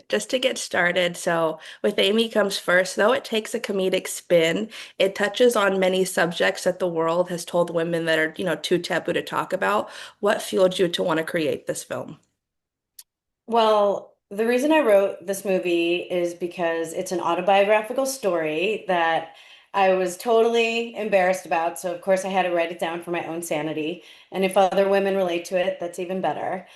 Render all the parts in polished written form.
Just to get started, so with Aimee Comes First, though it takes a comedic spin, it touches on many subjects that the world has told women that are, too taboo to talk about. What fueled you to want to create this film? Well, the reason I wrote this movie is because it's an autobiographical story that I was totally embarrassed about. So, of course, I had to write it down for my own sanity. And if other women relate to it, that's even better.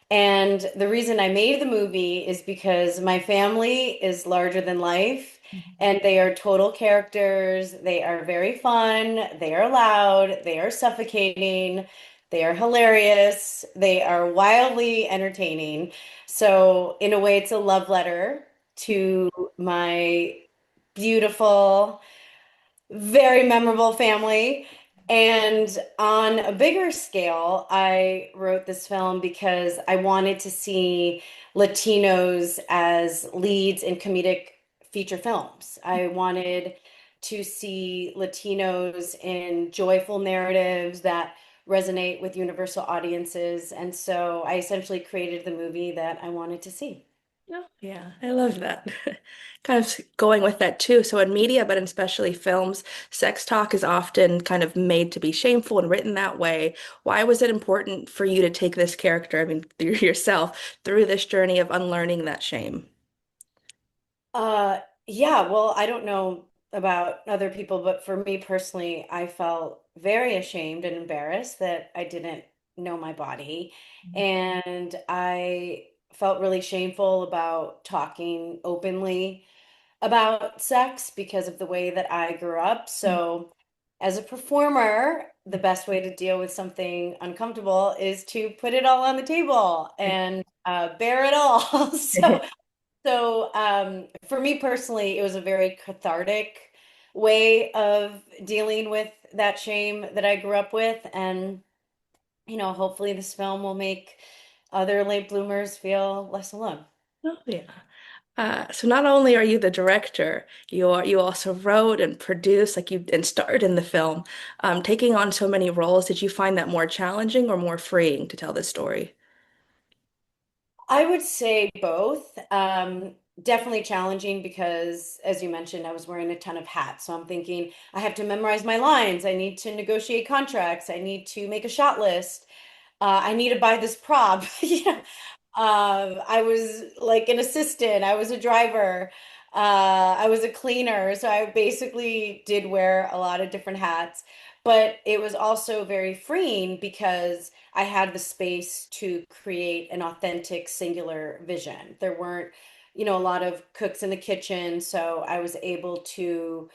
And the reason I made the movie is because my family is larger than life and they are total characters. They are very fun. They are loud. They are suffocating. They are hilarious. They are wildly entertaining. So, in a way, it's a love letter to my beautiful, very memorable family. And on a bigger scale, I wrote this film because I wanted to see Latinos as leads in comedic feature films. I wanted to see Latinos in joyful narratives that resonate with universal audiences. And so I essentially created the movie that I wanted to see. Oh, yeah, I love that. Kind of going with that too. So in media, but especially films, sex talk is often kind of made to be shameful and written that way. Why was it important for you to take this character, I mean, through yourself, through this journey of unlearning that shame? Uh, yeah, well, I don't know about other people, but for me personally, I felt very ashamed and embarrassed that I didn't know my body. And I felt really shameful about talking openly about sex because of the way that I grew up. So, as a performer, the best way to deal with something uncomfortable is to put it all on the table and bear it all. So, for me personally, it was a very cathartic way of dealing with that shame that I grew up with. And, hopefully this film will make other late bloomers feel less alone. Oh, yeah. So not only are you the director, you also wrote and produced, like you and starred in the film. Taking on so many roles, did you find that more challenging or more freeing to tell this story? I would say both. Definitely challenging because, as you mentioned, I was wearing a ton of hats. So I'm thinking I have to memorize my lines. I need to negotiate contracts. I need to make a shot list. I need to buy this prop. I was like an assistant. I was a driver. I was a cleaner. So I basically did wear a lot of different hats. But it was also very freeing because I had the space to create an authentic, singular vision. There weren't, a lot of cooks in the kitchen. So I was able to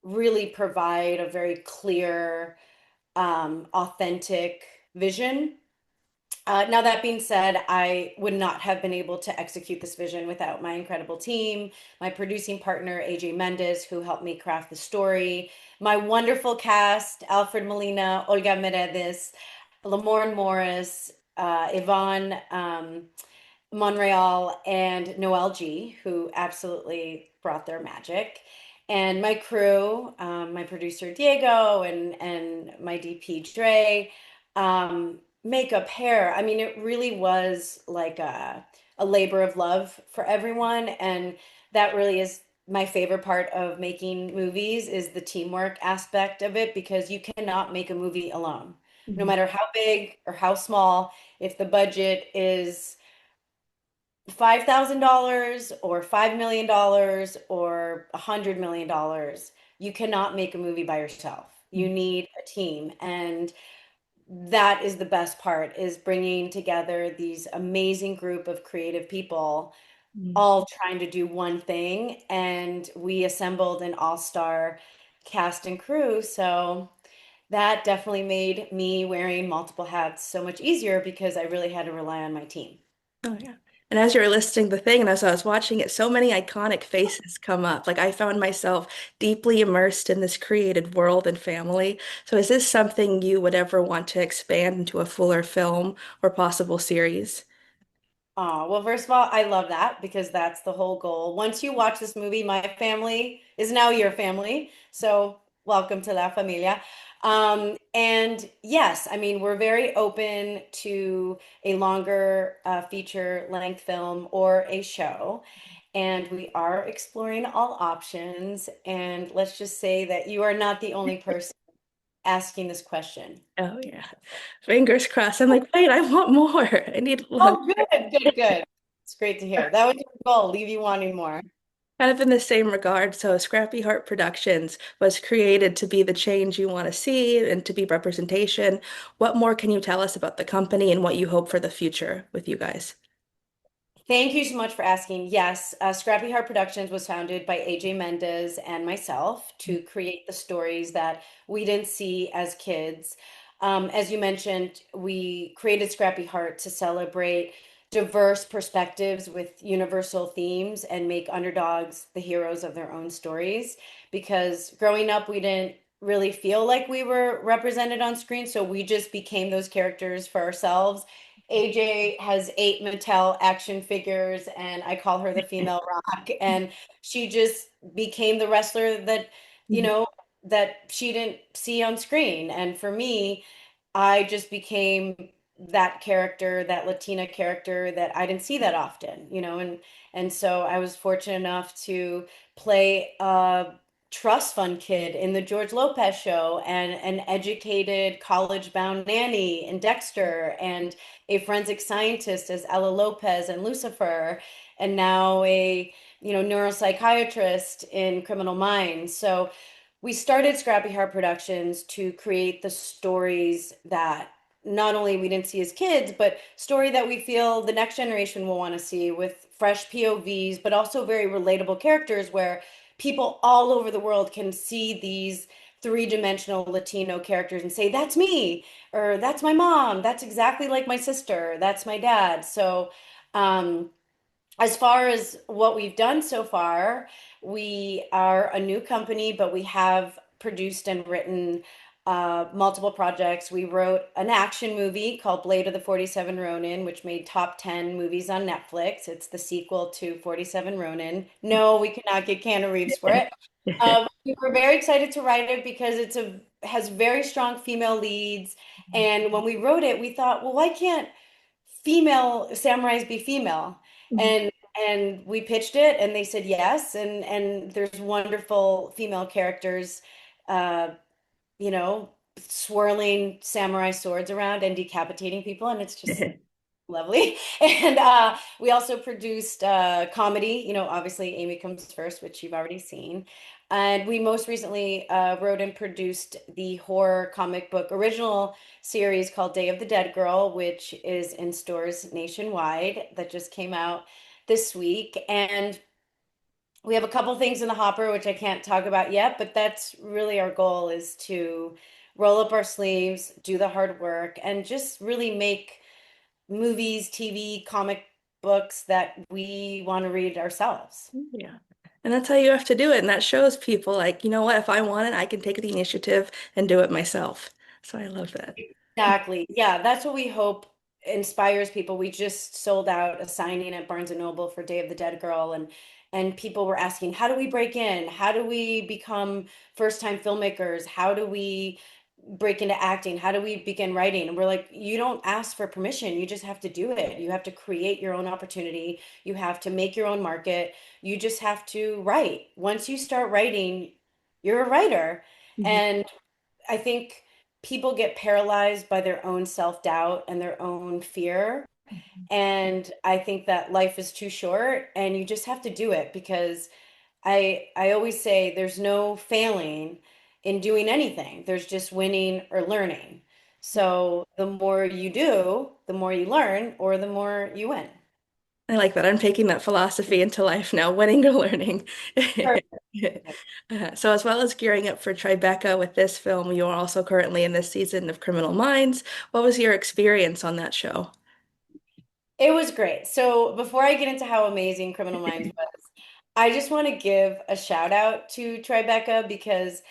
really provide a very clear, authentic vision. Now, that being said, I would not have been able to execute this vision without my incredible team, my producing partner, AJ Mendez, who helped me craft the story, my wonderful cast, Alfred Molina, Olga Meredes, Lamorne Morris, Yvonne Monreal, and Noel G, who absolutely brought their magic. And my crew, my producer Diego and my DP Dre, makeup, hair. I mean, it really was like a labor of love for everyone. And that really is my favorite part of making movies is the teamwork aspect of it because you cannot make a movie alone. No Mhm. matter how big or how small, if the budget is $5,000 or $5 million or $100 million, you cannot make a movie by yourself. You need a team. And that is the best part is bringing together these amazing group of creative people Mhm. all trying to do one thing, and we assembled an all-star cast and crew. So that definitely made me wearing multiple hats so much easier because I really had to rely on my team. Oh, yeah. And as you were listing the thing, and as I was watching it, so many iconic faces come up. Like I found myself deeply immersed in this created world and family. So is this something you would ever want to expand into a fuller film or possible series? Oh, well, first of all, I love that because that's the whole goal. Once you watch this movie, my family is now your family. So welcome to La Familia. And yes, I mean, we're very open to a longer feature length film or a show. And we are exploring all options. And let's just say that you are not the only person asking this question. Oh yeah. Fingers crossed. I'm like, wait, I want more. I need one. Oh, good, good, good. It's great to hear. That was your goal, leave you wanting more. Kind of in the same regard, so Scrappy Heart Productions was created to be the change you want to see and to be representation. What more can you tell us about the company and what you hope for the future with you guys? Thank you so much for asking. Yes, Scrappy Heart Productions was founded by AJ Mendez and myself to create the stories that we didn't see as kids. As you mentioned, we created Scrappy Heart to celebrate diverse perspectives with universal themes and make underdogs the heroes of their own stories. Because growing up, we didn't really feel like we were represented on screen, so we just became those characters for ourselves. AJ has 8 Mattel action figures, and I call her the female rock. And she just became the wrestler that, you Mhm. know, that she didn't see on screen. And for me, I just became that character, that Latina character that I didn't see that often, and so I was fortunate enough to play a trust fund kid in the George Lopez show and an educated college-bound nanny in Dexter and a forensic scientist as Ella Lopez and Lucifer, and now a neuropsychiatrist in Criminal Minds. So we started Scrappy Heart Productions to create the stories that not only we didn't see as kids, but story that we feel the next generation will want to see with fresh POVs, but also very relatable characters where people all over the world can see these three-dimensional Latino characters and say, that's me, or that's my mom, that's exactly like my sister, that's my dad. So, as far as what we've done so far, we are a new company, but we have produced and written multiple projects. We wrote an action movie called Blade of the 47 Ronin, which made top 10 movies on Netflix. It's the sequel to 47 Ronin. No, we cannot get Keanu Reeves for it. We were very excited to write it because has very strong female leads. And when we wrote it, we thought, well, why can't female samurais be female? And we pitched it and they said yes, and there's wonderful female characters, uh you know swirling samurai swords around and decapitating people, and it's just lovely. And we also produced comedy, obviously Aimee Comes First, which you've already seen. And we most recently wrote and produced the horror comic book original series called Day of the Dead Girl, which is in stores nationwide, that just came out this week. And we have a couple things in the hopper, which I can't talk about yet, but that's really our goal, is to roll up our sleeves, do the hard work, and just really make movies, TV, comic books that we want to read ourselves. Yeah. And that's how you have to do it. And that shows people like, you know what, if I want it, I can take the initiative and do it myself. So I love that. Exactly. Yeah, that's what we hope inspires people. We just sold out a signing at Barnes and Noble for Day of the Dead Girl, and people were asking, how do we break in? How do we become first-time filmmakers? How do we break into acting? How do we begin writing? And we're like, you don't ask for permission. You just have to do it. You have to create your own opportunity. You have to make your own market. You just have to write. Once you start writing, you're a writer. Mhm. And I think people get paralyzed by their own self-doubt and their own fear. And I think that life is too short and you just have to do it, because I always say there's no failing in doing anything. There's just winning or learning. So the more you do, the more you learn, or the more you win. I like that. I'm taking that philosophy into life now, winning or learning. Perfect. So, as well as gearing up for Tribeca with this film, you're also currently in this season of Criminal Minds. What was your experience on that show? It was great. So before I get into how amazing Criminal Minds was, I just want to give a shout out to Tribeca, because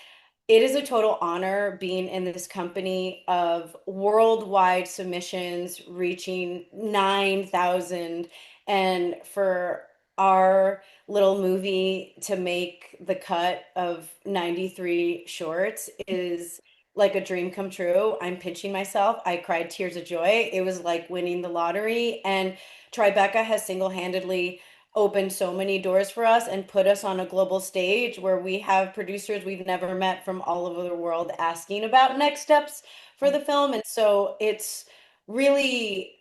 it is a total honor being in this company of worldwide submissions reaching 9,000, and for our little movie to make the cut of 93 shorts is like a dream come true. I'm pinching myself. I cried tears of joy. It was like winning the lottery. And Tribeca has single-handedly opened so many doors for us and put us on a global stage where we have producers we've never met from all over the world asking about next steps for the film. And so it's really,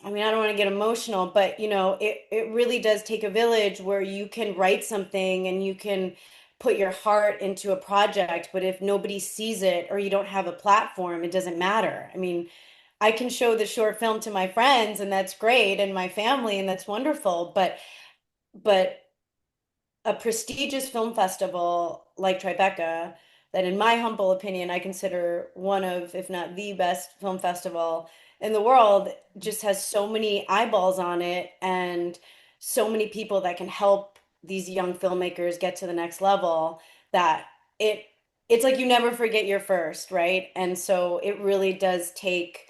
I mean, I don't want to get emotional, but it really does take a village where you can write something and you can put your heart into a project, but if nobody sees it or you don't have a platform, it doesn't matter. I mean, I can show the short film to my friends and that's great and my family and that's wonderful, but a prestigious film festival like Tribeca, that in my humble opinion, I consider one of, if not the best film festival in the world, just has so many eyeballs on it and so many people that can help these young filmmakers get to the next level that it it's like you never forget your first, right? And so it really does take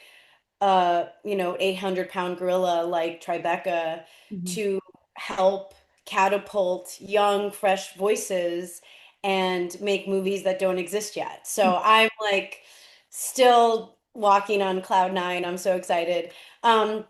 800-pound gorilla like Tribeca Mhm. to help catapult young, fresh voices and make movies that don't exist yet. So I'm like still walking on cloud nine. I'm so excited. Um,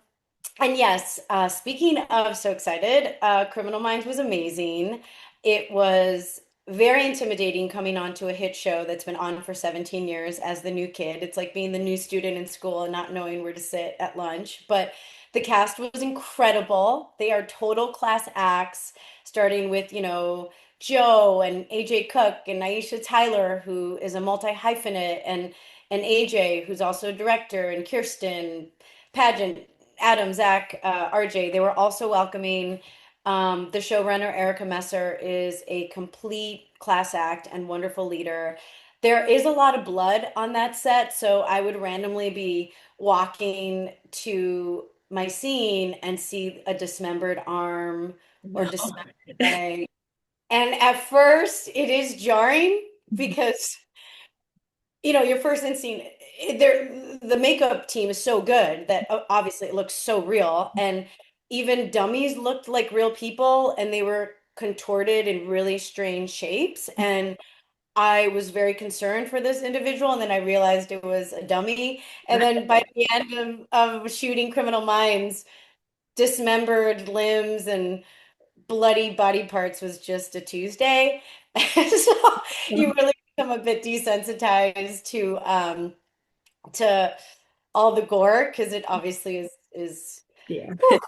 and yes, speaking of so excited, Criminal Minds was amazing. It was very intimidating coming onto a hit show that's been on for 17 years as the new kid. It's like being the new student in school and not knowing where to sit at lunch. But the cast was incredible. They are total class acts, starting with, Joe and AJ Cook and Aisha Tyler, who is a multi-hyphenate, and AJ, who's also a director, and Kirsten Pageant, Adam, Zach, RJ. They were also welcoming. The showrunner, Erica Messer, is a complete class act and wonderful leader. There is a lot of blood on that set, so I would randomly be walking to my scene and see a dismembered arm or No. dismembered leg. And at first, it is jarring because your first instinct, the makeup team is so good that obviously it looks so real, and even dummies looked like real people, and they were contorted in really strange shapes. And I was very concerned for this individual, and then I realized it was a dummy. And then by the end of shooting Criminal Minds, dismembered limbs and bloody body parts was just a Tuesday. So you really become a bit desensitized to all the gore because it obviously is Yeah. whew,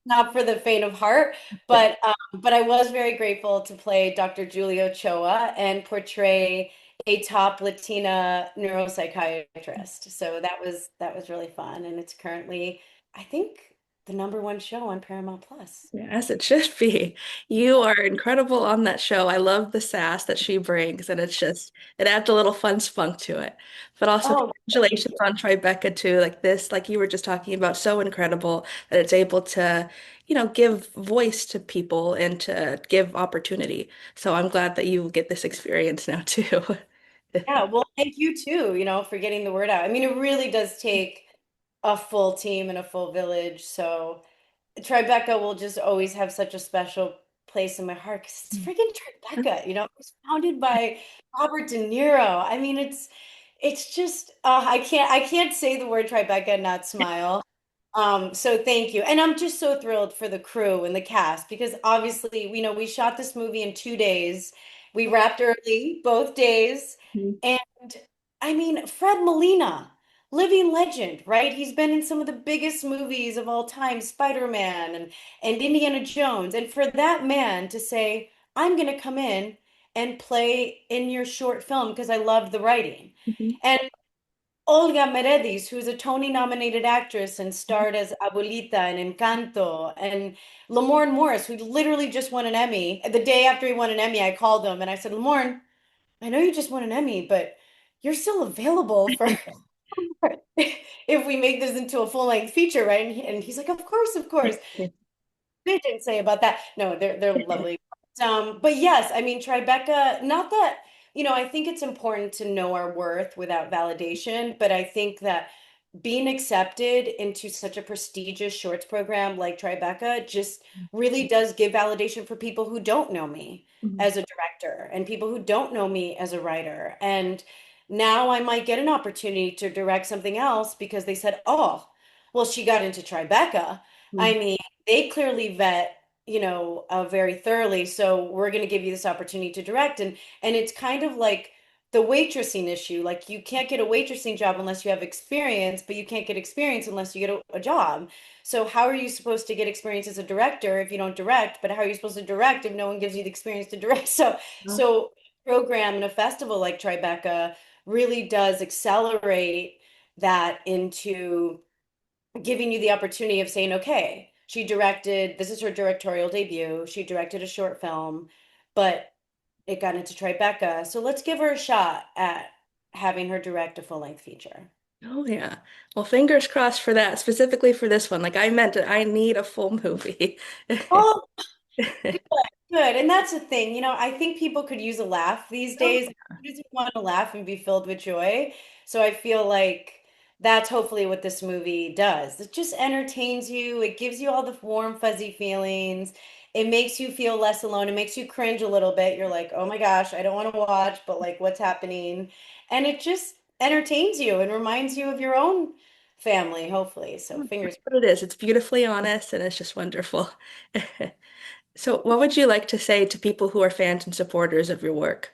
not for the faint of heart. But I was very grateful to play Dr. Julia Ochoa and portray a top Latina neuropsychiatrist. So that was really fun, and it's currently, I think, the number one show on Paramount Plus. Yes, it should be. You are incredible on that show. I love the sass that she brings, and it adds a little fun spunk to it. But also, Oh, thank congratulations you. on Tribeca too. Like this, like you were just talking about, so incredible that it's able to, give voice to people and to give opportunity. So I'm glad that you get this experience now too. Yeah, well, thank you too, for getting the word out. I mean, it really does take a full team and a full village. So Tribeca will just always have such a special place in my heart because it's freaking Tribeca, it was founded by Robert De Niro. I mean, it's just I can't say the word Tribeca and not smile. So thank you. And I'm just so thrilled for the crew and the cast because obviously, we shot this movie in 2 days. We wrapped early both days. And I mean, Fred Molina, living legend, right? He's been in some of the biggest movies of all time, Spider-Man and Indiana Jones. And for that man to say, I'm going to come in and play in your short film because I loved the writing. And Olga Meredith, who's a Tony-nominated actress and starred as Abuelita in Encanto, and Lamorne Morris, who literally just won an Emmy. The day after he won an Emmy, I called him and I said, Lamorne, I know you just won an Emmy, but you're still available for if we make this into a full-length feature, right? And he's like, of course, of course. They didn't say about that. No, they're lovely. But yes, I mean, Tribeca, not that, I think it's important to know our worth without validation, but I think that being accepted into such a prestigious shorts program like Tribeca just really does give validation for people who don't know me as a director and people who don't know me as a writer. And now I might get an opportunity to direct something else because they said, oh, well, she got into Tribeca. I Mm. mean, they clearly vet, very thoroughly. So we're going to give you this opportunity to direct. And it's kind of like the waitressing issue. Like you can't get a waitressing job unless you have experience, but you can't get experience unless you get a job. So how are you supposed to get experience as a director if you don't direct? But how are you supposed to direct if no one gives you the experience to direct? So program in a festival like Tribeca really does accelerate that into giving you the opportunity of saying, okay, this is her directorial debut. She directed a short film, but it got into Tribeca. So let's give her a shot at having her direct a full-length feature. Oh yeah. Well, fingers crossed for that, specifically for this one. Like I meant it, I need a full movie. Oh, good, good. And that's the thing, I think people could use a laugh these Oh, days. Who doesn't want to laugh and be filled with joy? So I feel like that's hopefully what this movie does. It just entertains you. It gives you all the warm, fuzzy feelings. It makes you feel less alone. It makes you cringe a little bit. You're like, oh my gosh, I don't want to watch, but like, what's happening? And it just entertains you and reminds you of your own family, hopefully. So fingers. that's what it is. It's beautifully honest and it's just wonderful. So, what would you like to say to people who are fans and supporters of your work?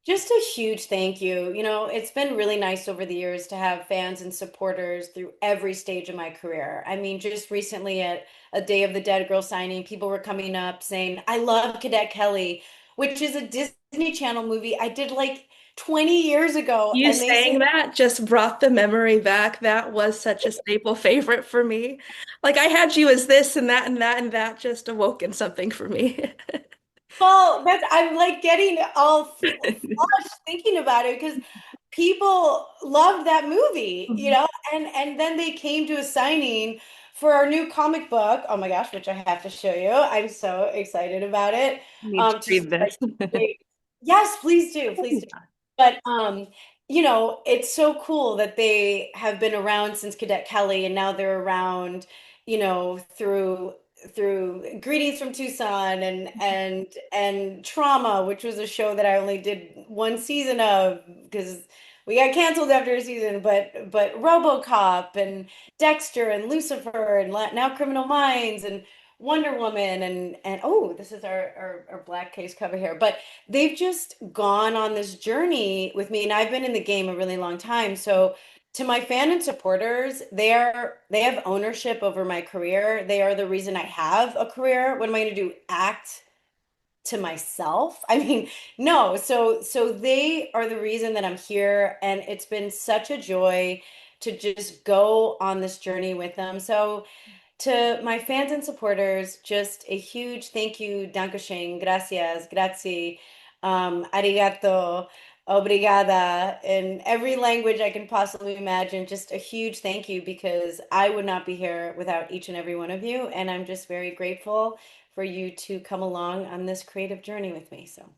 Just a huge thank you. It's been really nice over the years to have fans and supporters through every stage of my career. I mean, just recently at a Day of the Dead girl signing, people were coming up saying, I love Cadet Kelly, which is a Disney Channel movie I did like 20 years ago. You And they saying said, that just brought the memory back. That was such a staple favorite for me. Like I had you as this and that and that and that just awoken something for me. well, I'm like getting all flushed thinking about it because people loved that movie, and then they came to a signing for our new comic book. Oh my gosh, which I have to show you. I'm so excited about it. Need to To read like, this. yes, please do, please do. But it's so cool that they have been around since Cadet Kelly, and now they're around, through Greetings from Tucson and Trauma, which was a show that I only did one season of because we got canceled after a season, but RoboCop and Dexter and Lucifer and now Criminal Minds and Wonder Woman and oh, this is our black case cover here. But they've just gone on this journey with me, and I've been in the game a really long time. So to my fan and supporters, they have ownership over my career. They are the reason I have a career. What am I going to do? Act to myself? I mean, no. So they are the reason that I'm here, and it's been such a joy to just go on this journey with them. So to my fans and supporters, just a huge thank you, Dankeschön, gracias, grazie, arigato, obrigada, in every language I can possibly imagine. Just a huge thank you because I would not be here without each and every one of you. And I'm just very grateful for you to come along on this creative journey with me. So.